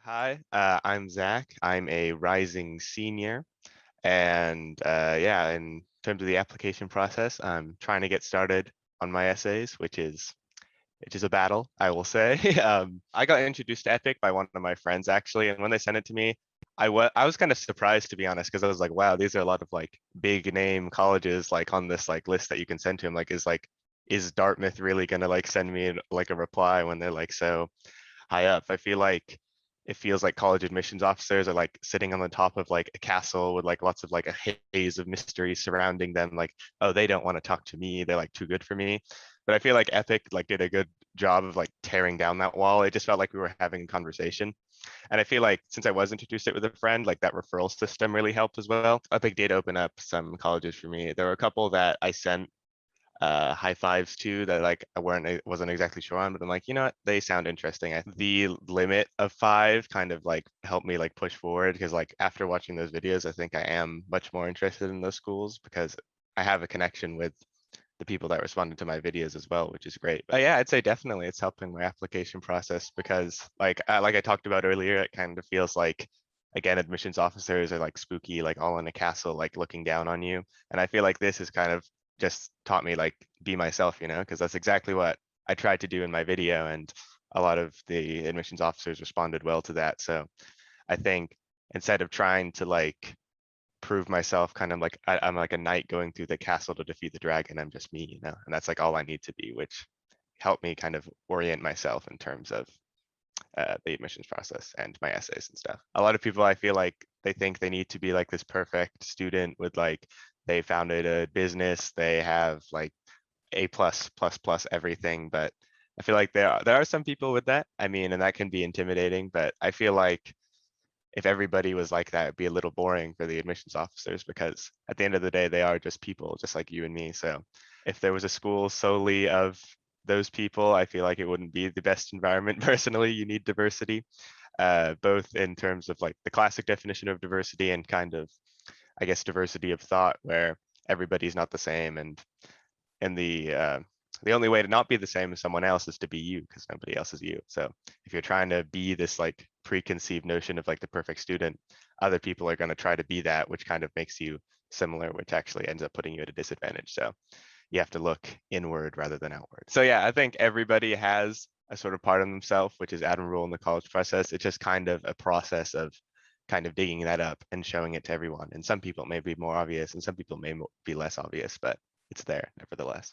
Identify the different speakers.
Speaker 1: Hi, I'm Zach. I'm a rising senior, and yeah, in terms of the application process, I'm trying to get started on my essays, which is a battle, I will say. I got introduced to Epic by one of my friends actually, and when they sent it to me, I was kind of surprised to be honest, because I was like, wow, these are a lot of like big name colleges like on this like list that you can send to them. Is Dartmouth really gonna like send me like a reply when they're like so high up? I feel like it feels like college admissions officers are like sitting on the top of like a castle with like lots of like a haze of mystery surrounding them. Like, oh, they don't want to talk to me. They're like too good for me. But I feel like Epic like did a good job of like tearing down that wall. It just felt like we were having a conversation. And I feel like since I was introduced to it with a friend, like that referral system really helped as well. Epic did open up some colleges for me. There were a couple that I sent high fives to that like I wasn't exactly sure on, but I'm like, you know what, they sound interesting. The limit of five kind of like helped me like push forward, because like after watching those videos, I think I am much more interested in those schools because I have a connection with the people that responded to my videos as well, which is great. But yeah, I'd say definitely it's helping my application process, because like I talked about earlier, it kind of feels like, again, admissions officers are like spooky, like all in a castle, like looking down on you. And I feel like this has kind of just taught me like be myself, because that's exactly what I tried to do in my video, and a lot of the admissions officers responded well to that. So I think instead of trying to like prove myself, kind of like I'm like a knight going through the castle to defeat the dragon, I'm just me, and that's like all I need to be, which helped me kind of orient myself in terms of the admissions process and my essays and stuff. A lot of people, I feel like they think they need to be like this perfect student with like they founded a business, they have like A plus everything, but I feel like there are some people with that. I mean, and that can be intimidating, but I feel like if everybody was like that, it'd be a little boring for the admissions officers, because at the end of the day, they are just people, just like you and me. So if there was a school solely of those people, I feel like it wouldn't be the best environment. Personally, you need diversity, both in terms of like the classic definition of diversity and kind of, I guess, diversity of thought, where everybody's not the same, and the only way to not be the same as someone else is to be you, because nobody else is you. So if you're trying to be this like preconceived notion of like the perfect student, other people are going to try to be that, which kind of makes you similar, which actually ends up putting you at a disadvantage. So you have to look inward rather than outward. So yeah, I think everybody has a sort of part of themselves which is admirable in the college process. It's just kind of a process of kind of digging that up and showing it to everyone. And some people may be more obvious and some people may be less obvious, but it's there nevertheless.